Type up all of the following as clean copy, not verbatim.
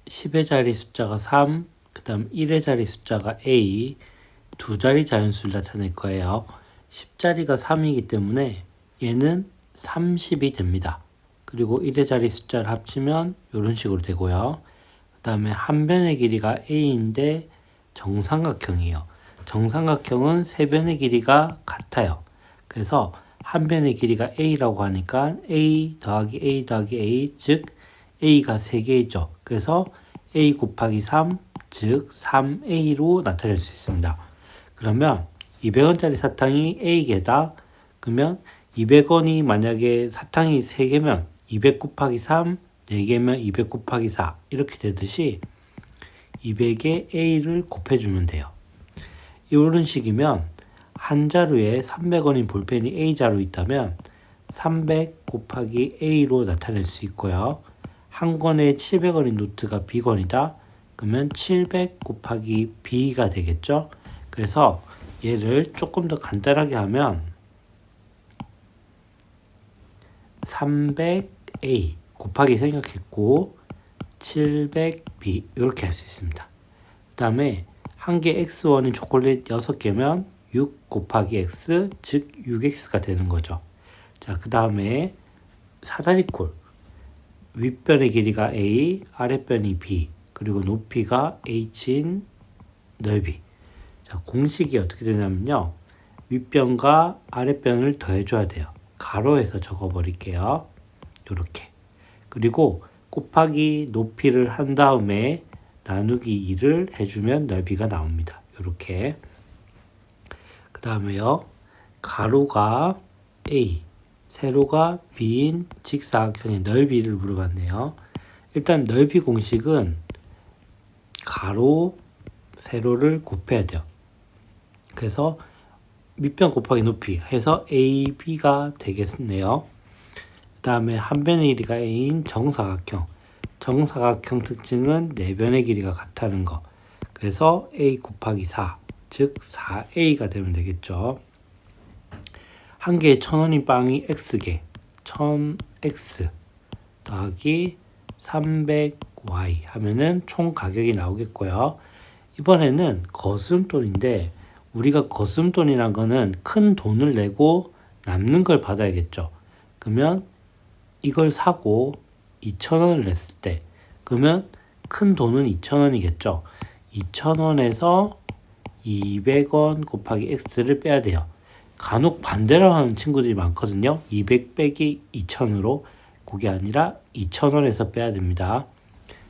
10의 자리 숫자가 3, 그 다음 1의 자리 숫자가 A, 두 자리 자연수를 나타낼 거예요. 10자리가 3이기 때문에 얘는 30이 됩니다. 그리고 1의 자리 숫자를 합치면 이런 식으로 되고요. 그 다음에 한 변의 길이가 A인데 정삼각형이에요. 정삼각형은 세 변의 길이가 같아요. 그래서 한 변의 길이가 A라고 하니까 A 더하기 A 더하기 A, 즉 A가 3개이죠. 그래서 A 곱하기 3, 즉 3A로 나타낼 수 있습니다. 그러면 200원짜리 사탕이 A개다. 그러면 200원이 만약에 사탕이 3개면 200 곱하기 3, 4개면 200 곱하기 4 이렇게 되듯이 200에 A를 곱해주면 돼요. 이런 식이면 한 자루에 300원인 볼펜이 A자루 있다면 300 곱하기 A로 나타낼 수 있고요. 한 권에 700원인 노트가 B권이다. 그러면 700 곱하기 B가 되겠죠. 그래서 얘를 조금 더 간단하게 하면 300A 곱하기 생각했고 700B 이렇게 할 수 있습니다. 그 다음에 한 개 X1인 초콜릿 6개면 6 곱하기 X, 즉 6X가 되는 거죠. 자, 그 다음에 사다리꼴 윗변의 길이가 A, 아랫변이 B, 그리고 높이가 H인 넓이. 자, 공식이 어떻게 되냐면요. 윗변과 아랫변을 더해줘야 돼요. 가로에서 적어버릴게요. 이렇게. 그리고 곱하기 높이를 한 다음에 나누기 2를 해주면 넓이가 나옵니다. 이렇게. 그 다음에요. 가로가 A, 세로가 B인 직사각형의 넓이를 물어봤네요. 일단 넓이 공식은 가로, 세로를 곱해야 돼요. 그래서 밑변 곱하기 높이 해서 AB가 되겠네요. 그 다음에 한 변의 길이가 A인 정사각형. 정사각형 특징은 네 변의 길이가 같다는 거. 그래서 A 곱하기 4, 즉 4A가 되면 되겠죠. 한 개에 1,000원인 빵이 X개, 1000X 더하기 300Y 하면은 총 가격이 나오겠고요. 이번에는 거스름돈인데 우리가 거스름돈이란 거는 큰 돈을 내고 남는 걸 받아야겠죠. 그러면 이걸 사고 2,000원을 냈을 때 그러면 큰 돈은 2,000원이겠죠. 2,000원에서 200원 곱하기 X를 빼야 돼요. 간혹 반대로 하는 친구들이 많거든요. 200 빼기 2,000으로 그게 아니라 2,000원에서 빼야 됩니다.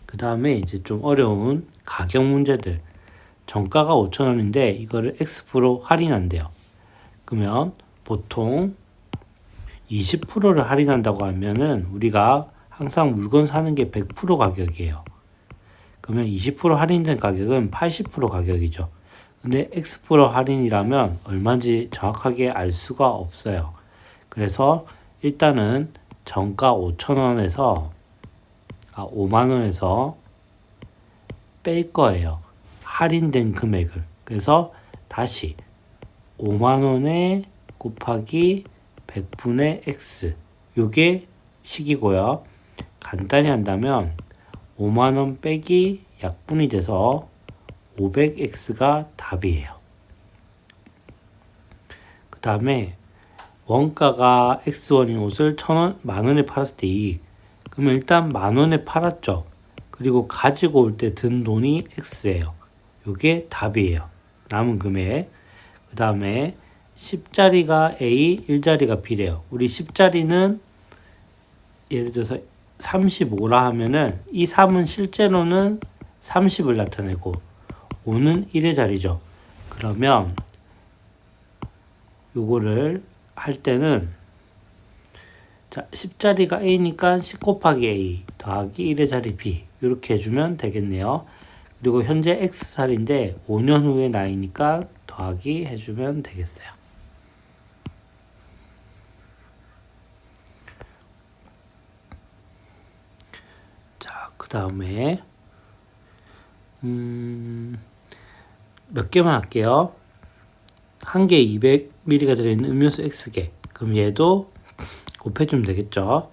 그 다음에 이제 좀 어려운 가격 문제들. 정가가 5,000원인데 이거를 X% 할인한대요. 그러면 보통 20%를 할인한다고 하면은 우리가 항상 물건 사는 게 100% 가격이에요. 그러면 20% 할인된 가격은 80% 가격이죠. 근데 X% 할인이라면 얼마인지 정확하게 알 수가 없어요. 그래서 일단은 정가 5,000원에서 5만원에서 뺄 거예요. 할인된 금액을. 그래서 다시 5만원에 곱하기 100분의 X 요게 식이고요. 간단히 한다면 5만원 빼기 약분이 돼서 500X가 답이에요. 그 다음에 원가가 X1인 옷을 1,000원, 만원에 팔았을 때 이익. 그러면 일단 만원에 팔았죠. 그리고 가지고 올 때 든 돈이 X예요. 요게 답이에요. 남은 금액. 그 다음에 10자리가 A, 1자리가 B래요. 우리 10자리는 예를 들어서 35라 하면은 이 3은 실제로는 30을 나타내고 5는 1의 자리죠. 그러면 요거를 할 때는 자, 10자리가 A니까 10 곱하기 A 더하기 1의 자리 B 이렇게 해주면 되겠네요. 그리고 현재 X살인데 5년 후의 나이니까 더하기 해주면 되겠어요. 자, 그 다음에 몇 개만 할게요. 한 개에 200ml가 들어있는 음료수 X개. 그럼 얘도 곱해주면 되겠죠.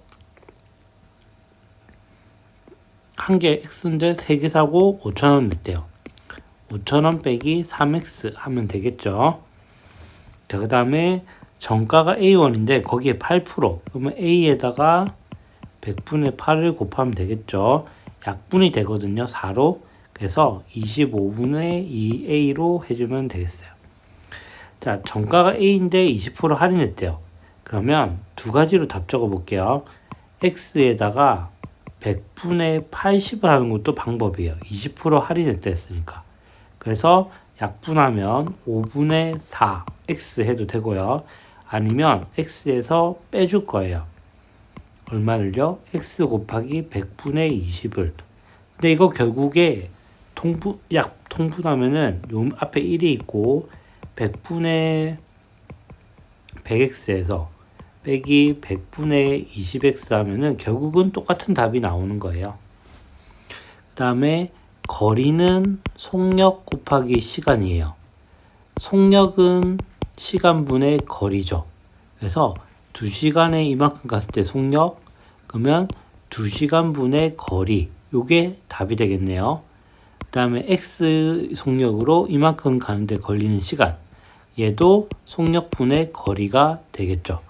한 개 X인데 3개 사고 5,000원 냈대요. 5,000원 빼기 3X 하면 되겠죠. 자, 그 다음에 정가가 A1인데 거기에 8%. 그러면 A에다가 100분의 8을 곱하면 되겠죠. 약분이 되거든요. 4로. 그래서 25분의 2A로 해주면 되겠어요. 자, 정가가 A인데 20% 할인했대요. 그러면 두 가지로 답 적어 볼게요. X에다가 100분의 80을 하는 것도 방법이에요. 20% 할인했다 했으니까. 그래서 약분하면 5분의 4 X 해도 되고요. 아니면 X에서 빼줄 거예요. 얼마를요? X 곱하기 100분의 20을. 근데 이거 결국에 통분하면은 요 앞에 1이 있고 100분의 100x에서 빼기 100분의 20x 하면은 결국은 똑같은 답이 나오는 거예요. 그 다음에 거리는 속력 곱하기 시간이에요. 속력은 시간분의 거리죠. 그래서 2시간에 이만큼 갔을 때 속력, 그러면 2시간분의 거리, 요게 답이 되겠네요. 그 다음에 x 속력으로 이만큼 가는데 걸리는 시간, 얘도 속력분의 거리가 되겠죠.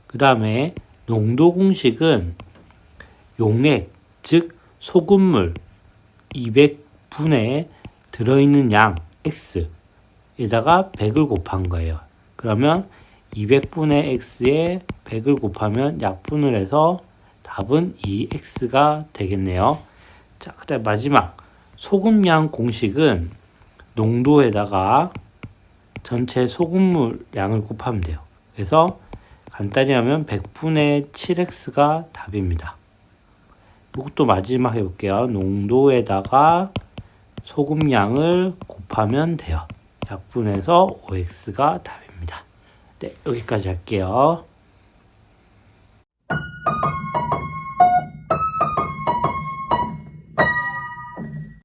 그 다음에 농도 공식은 용액, 즉 소금물 200분에 들어있는 양 x에다가 100을 곱한 거예요. 그러면 200분의 x에 100을 곱하면 약분을 해서 답은 2x가 되겠네요. 자, 그 다음 마지막 소금량 공식은 농도에다가 전체 소금물 양을 곱하면 돼요. 그래서 간단히 하면 100분의 7x가 답입니다. 이것도 마지막 해볼게요. 농도에다가 소금량을 곱하면 돼요. 약분해서 5x가 답입니다. 네, 여기까지 할게요.